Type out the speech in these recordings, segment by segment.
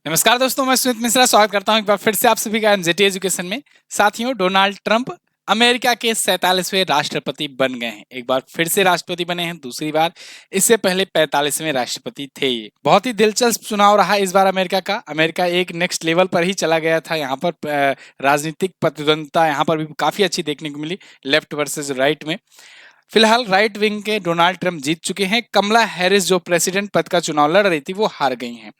नमस्कार दोस्तों, मैं सुमित मिश्रा स्वागत करता हूं एक बार फिर से आप सभी का एनजेटी एजुकेशन में। साथियों, डोनाल्ड ट्रंप अमेरिका के 47वें राष्ट्रपति बन गए हैं। एक बार फिर से राष्ट्रपति बने हैं, दूसरी बार। इससे पहले 45वें राष्ट्रपति थे। ये बहुत ही दिलचस्प चुनाव रहा इस बार अमेरिका का। अमेरिका एक नेक्स्ट लेवल पर ही चला गया था। यहाँ पर राजनीतिक प्रतिद्वंदता यहाँ पर भी काफी अच्छी देखने को मिली, लेफ्ट वर्सेज राइट में। फिलहाल राइट विंग के डोनाल्ड ट्रंप जीत चुके हैं। कमला हैरिस जो प्रेसिडेंट पद का चुनाव लड़ रही थी, वो हार गई हैं।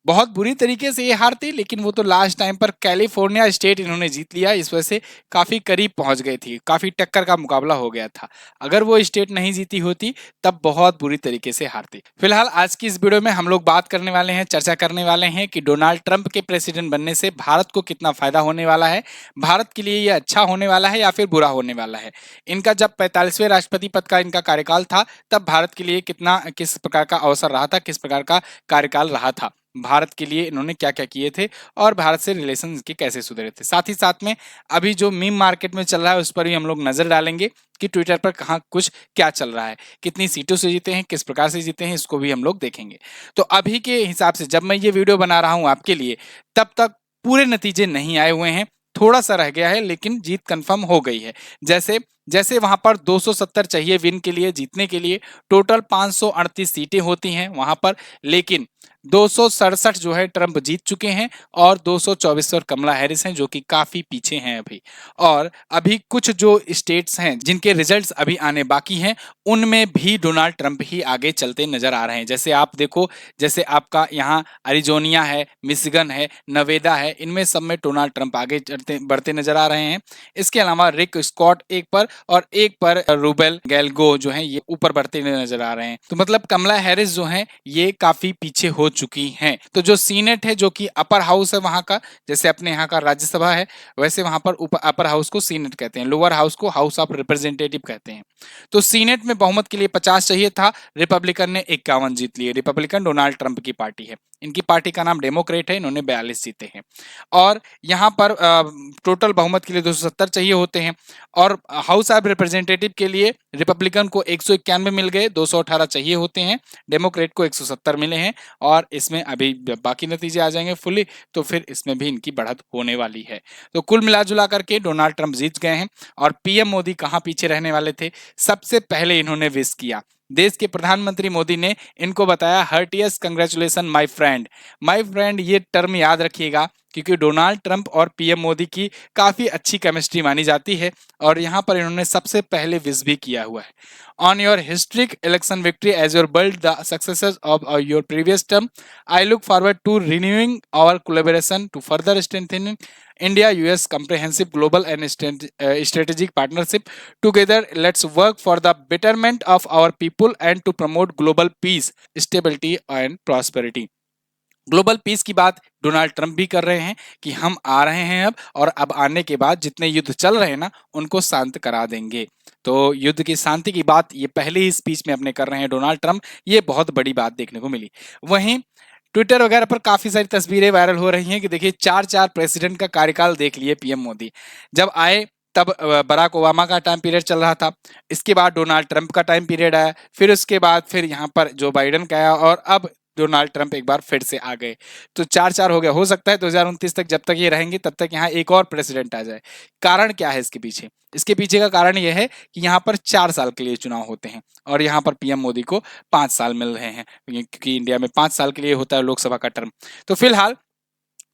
बहुत बुरी तरीके से ये हार थी, लेकिन वो तो लास्ट टाइम पर कैलिफोर्निया स्टेट इन्होंने जीत लिया। इस वजह से काफी करीब पहुंच गई थी, काफी टक्कर का मुकाबला हो गया था। अगर वो स्टेट नहीं जीती होती तब बहुत बुरी तरीके से हारती। फिलहाल आज की इस वीडियो में हम लोग बात करने वाले हैं, चर्चा करने वाले हैं कि डोनाल्ड ट्रंप के प्रेसिडेंट बनने से भारत को कितना फायदा होने वाला है, भारत के लिए ये अच्छा होने वाला है या फिर बुरा होने वाला है। इनका जब 45वें राष्ट्रपति पद का इनका कार्यकाल था, तब भारत के लिए किस प्रकार का अवसर रहा था, किस प्रकार का कार्यकाल रहा था, भारत के लिए इन्होंने क्या क्या किए थे और भारत से रिलेशन के कैसे सुधरे थे। साथ ही साथ में अभी जो मीम मार्केट में चल रहा है उस पर भी हम लोग नजर डालेंगे कि ट्विटर पर कहाँ कुछ क्या चल रहा है, कितनी सीटों से जीते हैं, किस प्रकार से जीते हैं, इसको भी हम लोग देखेंगे। तो अभी के हिसाब से जब मैं ये वीडियो बना रहा हूँ आपके लिए, तब तक पूरे नतीजे नहीं आए हुए हैं, थोड़ा सा रह गया है, लेकिन जीत कंफर्म हो गई है। जैसे जैसे वहां पर 270 चाहिए विन के लिए, जीतने के लिए। टोटल 538 सीटें होती हैं वहां पर, लेकिन 267 जो है ट्रंप जीत चुके हैं और 224 और कमला हैरिस हैं, जो कि काफी पीछे हैं अभी। और अभी कुछ जो स्टेट्स हैं जिनके रिजल्ट्स अभी आने बाकी हैं, उनमें भी डोनाल्ड ट्रंप ही आगे चलते नजर आ रहे हैं। जैसे आप देखो, जैसे आपका यहाँ अरिजोनिया है, मिशिगन है, नवेदा है, इनमें सब में डोनाल्ड ट्रंप आगे चलते बढ़ते नजर आ रहे हैं। इसके अलावा रिक स्कॉट एक पर और एक पर रूबेल गैल्गो जो है ये ऊपर बढ़ते हुए नजर आ रहे हैं। तो मतलब कमला हैरिस जो है ये काफी पीछे हो चुकी हैं। तो जो सीनेट है, जो कि अपर हाउस है वहां का, जैसे अपने यहाँ का राज्यसभा है, वैसे वहां पर ऊपर अपर हाउस को सीनेट कहते हैं, लोअर हाउस को हाउस ऑफ रिप्रेजेंटेटिव कहते हैं। तो सीनेट में बहुमत के लिए 50 चाहिए था, रिपब्लिकन ने 51 जीत लिए। रिपब्लिकन डोनाल्ड ट्रंप की पार्टी है, इनकी पार्टी का नाम डेमोक्रेट है, इन्होंने 42 जीते हैं। और यहाँ पर टोटल बहुमत के लिए 270 चाहिए होते हैं। और हाउस ऑफ रिप्रेजेंटेटिव के लिए रिपब्लिकन को 191 मिल गए, 218 चाहिए होते हैं, डेमोक्रेट को 170 मिले हैं। और इसमें अभी बाकी नतीजे आ जाएंगे फुली, तो फिर इसमें भी इनकी बढ़त होने वाली है। तो कुल मिलाजुला करके डोनाल्ड ट्रंप जीत गए हैं। और पीएम मोदी कहाँ पीछे रहने वाले थे, सबसे पहले इन्होंने विश किया। देश के प्रधानमंत्री मोदी ने इनको बताया, हर्टियस्ट कंग्रेचुलेशन माय फ्रेंड। ये टर्म याद रखिएगा, क्योंकि डोनाल्ड ट्रंप और पीएम मोदी की काफी अच्छी केमिस्ट्री मानी जाती है। और यहाँ पर इन्होंने सबसे पहले विश भी किया हुआ है, on your historic election victory as your build the successes of your previous term, I look forward to renewing our collaboration to further strengthening India US comprehensive global and strategic partnership. Together, let's work for the betterment of our people and to promote global peace, stability and prosperity. Global piece की बात Donald Trump भी कर रहे हैं कि हम आ रहे हैं अब, और अब आने के बाद जितने युद्ध चल रहे हैं ना, उनको शांत करा देंगे। तो युद्ध की शांति की बात ये पहले ही स्पीच में अपने कर रहे हैं डोनाल्ड ट्रंप। ये बहुत बड़ी बात देखने को मिली। वहीं ट्विटर वगैरह पर काफी सारी तस्वीरें वायरल हो रही हैं कि देखिए, चार चार प्रेसिडेंट का कार्यकाल देख लिए पीएम मोदी। जब आए तब बराक ओबामा का टाइम पीरियड चल रहा था, इसके बाद डोनाल्ड ट्रंप का टाइम पीरियड आया, फिर उसके बाद फिर यहाँ पर जो बाइडेन का आया, और अब डोनाल्ड ट्रंप एक बार फिर से आ गए। तो चार चार हो गया। हो सकता है 2029 तक, जब तक ये रहेंगे तब तक यहाँ एक और प्रेसिडेंट आ जाए। कारण क्या है इसके पीछे? इसके पीछे का कारण यह है कि यहाँ पर 4 साल के लिए चुनाव होते हैं, और यहाँ पर पीएम मोदी को 5 साल मिल रहे हैं, क्योंकि इंडिया में 5 साल के लिए होता है लोकसभा का टर्म। तो फिलहाल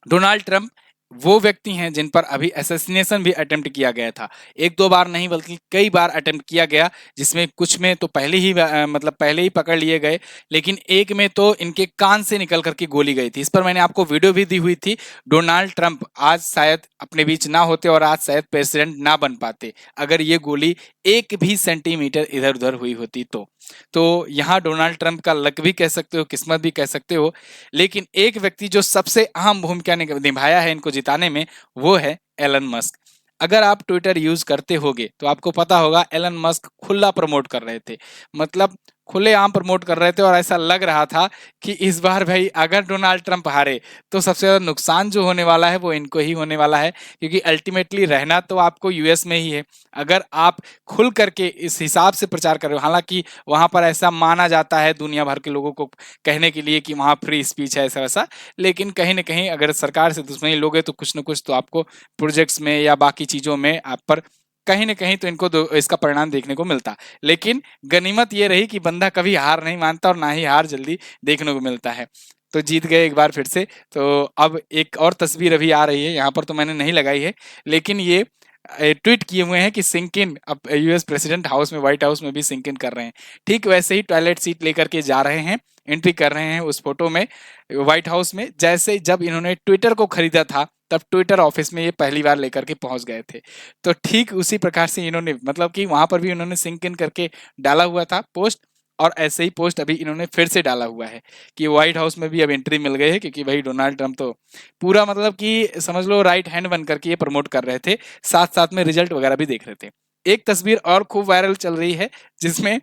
डोनाल्ड ट्रंप वो व्यक्ति हैं जिन पर अभी असैसिनेशन भी अटेम्प्ट किया गया था। एक दो बार नहीं बल्कि कई बार अटेम्प्ट किया गया, जिसमें कुछ में तो पहले ही मतलब पहले ही पकड़ लिए गए, लेकिन एक में तो इनके कान से निकल करके गोली गई थी। इस पर मैंने आपको वीडियो भी दी हुई थी। डोनाल्ड ट्रंप आज शायद अपने बीच ना होते और आज शायद प्रेसिडेंट ना बन पाते, अगर ये गोली 1 भी सेंटीमीटर इधर उधर हुई होती तो यहाँ डोनाल्ड ट्रंप का लक भी कह सकते हो, किस्मत भी कह सकते हो। लेकिन एक व्यक्ति जो सबसे अहम भूमिका निभाया है इनको जिताने में, वो है एलन मस्क। अगर आप ट्विटर यूज करते होगे तो आपको पता होगा, एलन मस्क खुला प्रमोट कर रहे थे, मतलब खुलेआम प्रमोट कर रहे थे और ऐसा लग रहा था कि इस बार भाई अगर डोनाल्ड ट्रंप हारे तो सबसे ज़्यादा नुकसान जो होने वाला है वो इनको ही होने वाला है, क्योंकि अल्टीमेटली रहना तो आपको यूएस में ही है। अगर आप खुल करके इस हिसाब से प्रचार कर रहे हो, हालांकि वहां पर ऐसा माना जाता है दुनिया भर के लोगों को कहने के लिए कि वहां फ्री स्पीच है ऐसा वैसा, लेकिन कहीं ना कहीं अगर सरकार से दुश्मनी लोगे तो कुछ ना कुछ तो आपको प्रोजेक्ट्स में या बाकी चीज़ों में आप पर कहीं ना कहीं तो इनको इसका परिणाम देखने को मिलता। लेकिन गनीमत ये रही कि बंदा कभी हार नहीं मानता और ना ही हार जल्दी देखने को मिलता है। तो जीत गए एक बार फिर से। तो अब एक और तस्वीर अभी आ रही है, यहाँ पर तो मैंने नहीं लगाई है, लेकिन ये ट्वीट किए हुए हैं कि सिंक इन, अब यूएस प्रेसिडेंट हाउस में, व्हाइट हाउस में भी सिंक इन कर रहे हैं। ठीक वैसे ही टॉयलेट सीट लेकर के जा रहे हैं, एंट्री कर रहे हैं उस फोटो में व्हाइट हाउस में, जैसे जब इन्होंने ट्विटर को खरीदा था तब ट्विटर ऑफिस में ये पहली बार लेकर के पहुंच गए थे। तो ठीक उसी प्रकार से इन्होंने, मतलब कि वहां पर भी उन्होंने सिंक इन करके डाला हुआ था पोस्ट, और ऐसे ही पोस्ट अभी इन्होंने फिर से डाला हुआ है कि व्हाइट हाउस में भी अब एंट्री मिल गई है, क्योंकि भाई डोनाल्ड ट्रंप तो पूरा मतलब कि समझ लो राइट हैंड बन करके ये प्रमोट कर रहे थे, साथ साथ में रिजल्ट वगैरह भी देख रहे थे। एक तस्वीर और खूब वायरल चल रही है जिसमें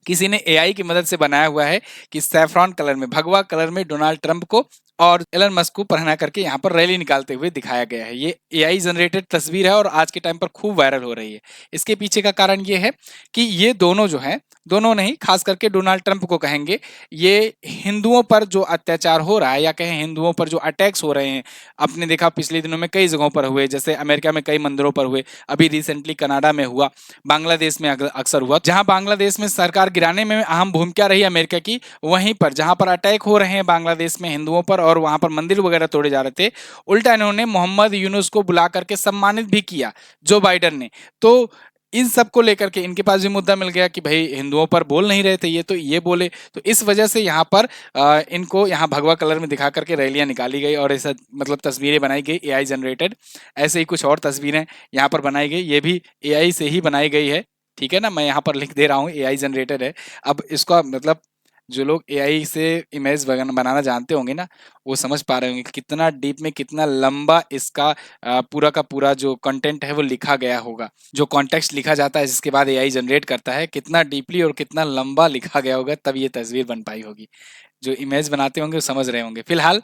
किसी ने एआई की मदद से बनाया हुआ है कि सैफरॉन कलर में, भगवा कलर में डोनाल्ड ट्रंप को और एलन मस्क को पहना करके यहाँ पर रैली निकालते हुए दिखाया गया है। ये एआई जनरेटेड तस्वीर है और आज के टाइम पर खूब वायरल हो रही है। इसके पीछे का कारण ये है कि ये दोनों जो है, दोनों नहीं, खास करके डोनाल्ड ट्रंप को कहेंगे, ये हिंदुओं पर जो अत्याचार हो रहा है या कहें हिंदुओं पर जो अटैक्स हो रहे हैं, आपने देखा पिछले दिनों में कई जगहों पर हुए, जैसे अमेरिका में कई मंदिरों पर हुए, अभी रिसेंटली कनाडा में हुआ, बांग्लादेश में अक्सर हुआ। जहां बांग्लादेश में सरकार गिराने में अहम भूमिका रही अमेरिका की, वहीं पर जहां पर अटैक हो रहे हैं बांग्लादेश में हिंदुओं पर और वहां पर मंदिर वगैरह तोड़े जा रहे थे, उल्टा इन्होंने मोहम्मद यूनुस को बुला करके सम्मानित भी किया जो बाइडन ने। तो इन सब को लेकर के इनके पास भी मुद्दा मिल गया कि भाई हिंदुओं पर बोल नहीं रहे थे ये, तो ये बोले, तो इस वजह से यहाँ पर इनको यहाँ भगवा कलर में दिखा करके रैलियां निकाली गई और ऐसा मतलब तस्वीरें बनाई गई एआई जनरेटेड। ऐसे ही कुछ और तस्वीरें यहाँ पर बनाई गई, ये भी एआई से ही बनाई गई है, ठीक है ना, मैं यहाँ पर लिख दे रहा हूँ एआई जनरेटेड है। अब इसका मतलब जो लोग एआई से इमेज बनाना जानते होंगे ना, वो समझ पा रहे होंगे कि कितना डीप में, कितना लंबा इसका पूरा का पूरा जो कंटेंट है वो लिखा गया होगा। जो कॉन्टेक्स्ट लिखा जाता है जिसके बाद एआई जनरेट करता है, कितना डीपली और कितना लंबा लिखा गया होगा, तब ये तस्वीर बन पाई होगी। जो इमेज बनाते होंगे वो समझ रहे होंगे। फिलहाल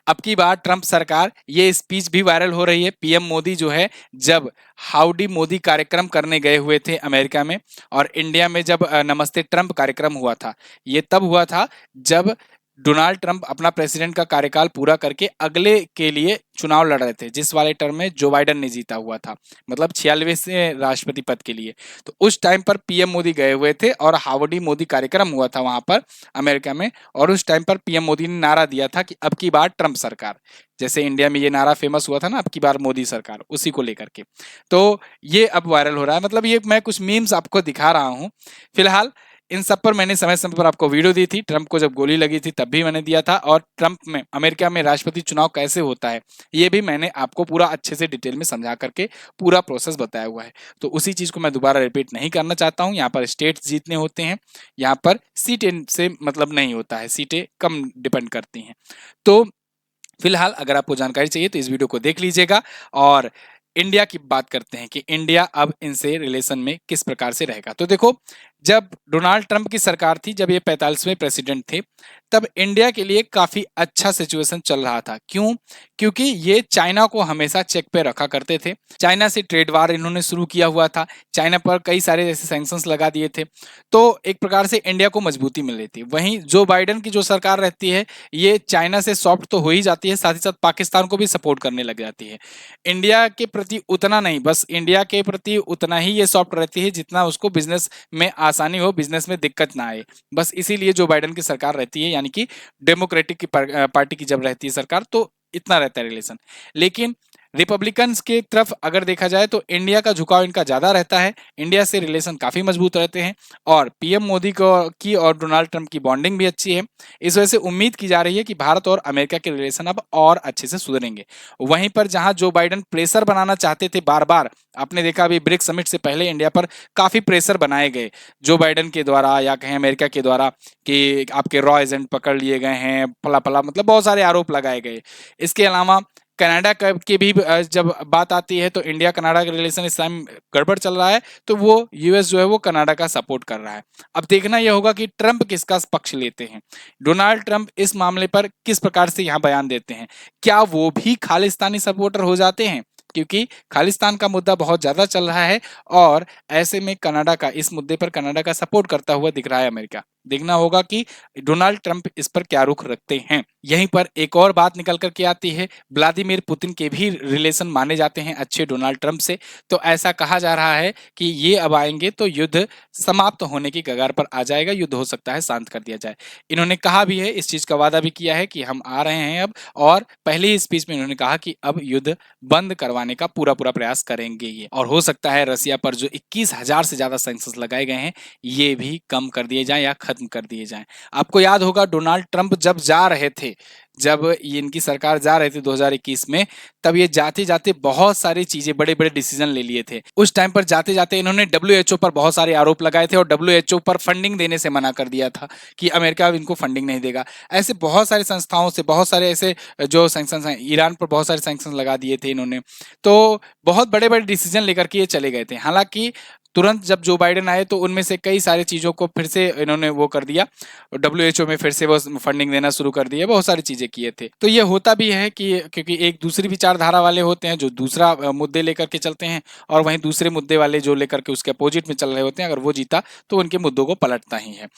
अब की बार ट्रंप सरकार, ये स्पीच भी वायरल हो रही है, पीएम मोदी जो है जब हाउडी मोदी कार्यक्रम करने गए हुए थे अमेरिका में, और इंडिया में जब नमस्ते ट्रंप कार्यक्रम हुआ था, ये तब हुआ था जब डोनाल्ड ट्रंप अपना प्रेसिडेंट का कार्यकाल पूरा करके अगले के लिए चुनाव लड़ रहे थे, जिस वाले टर्म में जो बाइडन ने जीता हुआ था, मतलब 46वें राष्ट्रपति पद के लिए। तो उस टाइम पर पीएम मोदी गए हुए थे और हाउडी मोदी कार्यक्रम हुआ था वहां पर अमेरिका में, और उस टाइम पर पीएम मोदी ने नारा दिया था कि अब की बार ट्रंप सरकार, जैसे इंडिया में ये नारा फेमस हुआ था ना, अब की बार मोदी सरकार, उसी को लेकर के। तो ये अब वायरल हो रहा है, मतलब ये मैं कुछ मीम्स आपको दिखा रहा हूँ। फिलहाल इन सब पर मैंने समय समय पर आपको वीडियो दी थी, ट्रंप को जब गोली लगी थी तब भी मैंने दिया था, और ट्रंप में अमेरिका में राष्ट्रपति चुनाव कैसे होता है ये भी मैंने आपको पूरा अच्छे से डिटेल में समझा करके पूरा प्रोसेस बताया हुआ है। तो उसी चीज को मैं दोबारा रिपीट नहीं करना चाहता हूँ। यहाँ पर स्टेट्स जीतने होते हैं, यहाँ पर सीटें से मतलब नहीं होता है, सीटें कम डिपेंड करती हैं। तो फिलहाल अगर आपको जानकारी चाहिए तो इस वीडियो को देख लीजिएगा। और इंडिया की बात करते हैं कि इंडिया अब इनसे रिलेशन में किस प्रकार से रहेगा। तो देखो, जब डोनाल्ड ट्रंप की सरकार थी, जब ये 45वें प्रेसिडेंट थे, तब इंडिया के लिए काफी अच्छा सिचुएशन चल रहा था। क्यों? क्योंकि ये चाइना को हमेशा चेक पे रखा करते थे। चाइना से ट्रेड वार इन्होंने शुरू किया हुआ था, चाइना पर कई सारे ऐसे सैंक्शंस लगा दिए थे, तो एक प्रकार से इंडिया को मजबूती मिल रही थी। वहीं जो बाइडन की जो सरकार रहती है, ये चाइना से सॉफ्ट तो हो ही जाती है, साथ ही साथ पाकिस्तान को भी सपोर्ट करने लग जाती है। इंडिया के प्रति उतना नहीं, बस इंडिया के प्रति उतना ही ये सॉफ्ट रहती है जितना उसको बिजनेस में आसानी हो, बिजनेस में दिक्कत ना आए। बस इसीलिए जो बाइडन की सरकार रहती है, यानी कि डेमोक्रेटिक की पार्टी की जब रहती है सरकार, तो इतना रहता है रिलेशन। लेकिन रिपब्लिकन्स के तरफ अगर देखा जाए तो इंडिया का झुकाव इनका ज्यादा रहता है, इंडिया से रिलेशन काफी मजबूत रहते हैं, और पीएम मोदी को की और डोनाल्ड ट्रंप की बॉन्डिंग भी अच्छी है। इस वजह से उम्मीद की जा रही है कि भारत और अमेरिका के रिलेशन अब और अच्छे से सुधरेंगे। वहीं पर जहां जो बाइडन प्रेशर बनाना चाहते थे बार बार, आपने देखा अभी ब्रिक्स समिट से पहले इंडिया पर काफी प्रेशर बनाए गए जो बाइडन के द्वारा या कहें अमेरिका के द्वारा, कि आपके रॉ एजेंट पकड़ लिए गए हैं, फला फला, मतलब बहुत सारे आरोप लगाए गए। इसके अलावा कनाडा की भी जब बात आती है तो इंडिया कनाडा का रिलेशन इस टाइम गड़बड़ चल रहा है, तो वो यूएस जो है वो कनाडा का सपोर्ट कर रहा है। अब देखना यह होगा कि ट्रंप किसका पक्ष लेते हैं, डोनाल्ड ट्रंप इस मामले पर किस प्रकार से यहाँ बयान देते हैं। क्या वो भी खालिस्तानी सपोर्टर हो जाते हैं, क्योंकि खालिस्तान का मुद्दा बहुत ज्यादा चल रहा है और ऐसे में कनाडा का इस मुद्दे पर कनाडा का सपोर्ट करता हुआ दिख रहा है अमेरिका। देखना होगा कि डोनाल्ड ट्रंप इस पर क्या रुख रखते हैं। यहीं पर एक और बात निकल कर के आती है, व्लादिमीर पुतिन के भी रिलेशन माने जाते हैं अच्छे डोनाल्ड ट्रंप से। तो ऐसा कहा जा रहा है कि ये अब आएंगे तो युद्ध समाप्त होने की कगार पर आ जाएगा, युद्ध हो सकता है शांत कर दिया जाए। इन्होंने कहा भी है, इस चीज का वादा भी किया है कि हम आ रहे हैं अब, और पहले ही स्पीच में इन्होंने कहा कि अब युद्ध बंद करवाने का पूरा पूरा प्रयास करेंगे ये, और हो सकता है रसिया पर जो 21,000 से ज्यादा सैंक्शंस लगाए गए हैं ये भी कम कर दिए जाएं या खत्म कर दिए जाएं। आपको याद होगा डोनाल्ड ट्रंप जब जा रहे थे, जब ये इनकी सरकार जा रही थी 2021 में, तब ये जाते जाते बहुत सारी चीजें, बड़े बड़े डिसीजन ले लिए थे। उस टाइम पर जाते जाते इन्होंने डब्ल्यूएचओ पर बहुत सारे आरोप लगाए थे और डब्ल्यूएचओ पर फंडिंग देने से मना कर दिया था कि अमेरिका इनको फंडिंग नहीं देगा। ऐसे बहुत सारी संस्थाओं से बहुत सारे ऐसे जो सैंक्शंस हैं, ईरान पर बहुत सारे सैंक्शंस लगा दिए थे इन्होंने। तो बहुत बड़े बड़े डिसीजन लेकर के ये चले गए थे। हालांकि तुरंत जब जो बाइडेन आए तो उनमें से कई सारी चीजों को फिर से इन्होंने वो कर दिया, डब्ल्यूएचओ में फिर से वो फंडिंग देना शुरू कर दिया, बहुत सारी चीजें किए थे। तो ये होता भी है कि क्योंकि एक दूसरी विचारधारा वाले होते हैं जो दूसरा मुद्दे लेकर के चलते हैं, और वहीं दूसरे मुद्दे वाले जो लेकर के उसके अपोजिट में चल रहे होते हैं, अगर वो जीता तो उनके मुद्दों को पलटता ही है।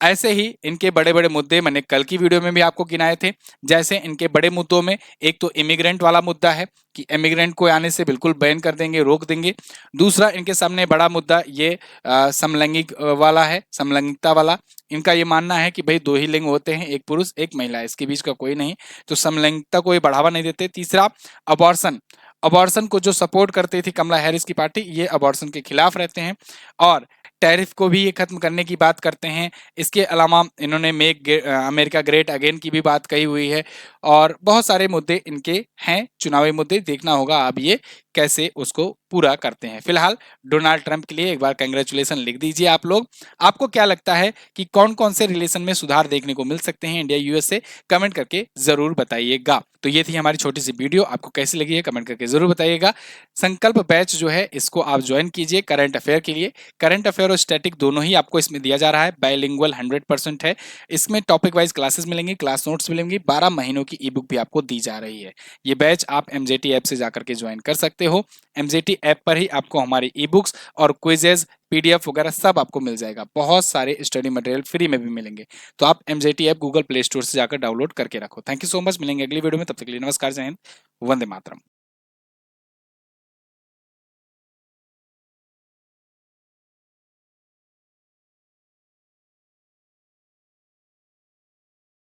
ऐसे ही इनके बड़े बड़े मुद्दे मैंने कल की वीडियो में भी आपको गिनाए थे। जैसे इनके बड़े मुद्दों में एक तो इमिग्रेंट वाला मुद्दा है कि इमिग्रेंट को आने से बिल्कुल बैन कर देंगे, रोक देंगे। दूसरा इनके सामने बड़ा मुद्दा ये समलैंगिक वाला है, समलैंगिकता वाला। इनका ये मानना है कि भाई दो ही लिंग होते हैं, एक पुरुष एक महिला, इसके बीच का कोई नहीं, तो समलैंगिकता को ये बढ़ावा नहीं देते। तीसरा अबॉर्शन, अबॉर्शन को जो सपोर्ट करती थी कमला हैरिस की पार्टी, ये अबॉर्शन के खिलाफ रहते हैं। और टैरिफ को भी ये खत्म करने की बात करते हैं। इसके अलावा इन्होंने मेक अमेरिका ग्रेट अगेन की भी बात कही हुई है, और बहुत सारे मुद्दे इनके हैं, चुनावी मुद्दे। देखना होगा अब ये कैसे उसको पूरा करते हैं। फिलहाल डोनाल्ड ट्रंप के लिए एक बार कंग्रेचुलेशन लिख दीजिए आप लोग। आपको क्या लगता है कि कौन कौन से रिलेशन में सुधार देखने को मिल सकते हैं इंडिया यूएस से, कमेंट करके जरूर बताइएगा। तो ये थी हमारी छोटी सी वीडियो, आपको कैसी लगी है कमेंट करके जरूर बताइएगा। संकल्प बैच जो है इसको आप ज्वाइन कीजिए करंट अफेयर के लिए। करंट अफेयर और स्टैटिक दोनों ही आपको इसमें दिया जा रहा है, बाइलिंगुअल 100% है। इसमें टॉपिक वाइज क्लासेस मिलेंगी, क्लास नोट्स मिलेंगी, 12 महीनों की ई बुक भी आपको दी जा रही है। ये बैच आप एमजेटी ऐप से जाकर के ज्वाइन कर सकते हो। एमजेटी ऐप पर ही आपको हमारी ई बुक्स और क्विजेज, पीडीएफ वगैरह सब आपको मिल जाएगा। बहुत सारे स्टडी मटेरियल फ्री में भी मिलेंगे। तो आप MJT app Google play store से जाकर डाउनलोड करके रखो। थैंक यू सो मच, मिलेंगे अगली वीडियो में, तब तक के लिए नमस्कार, जय हिंद, वंदे मातरम।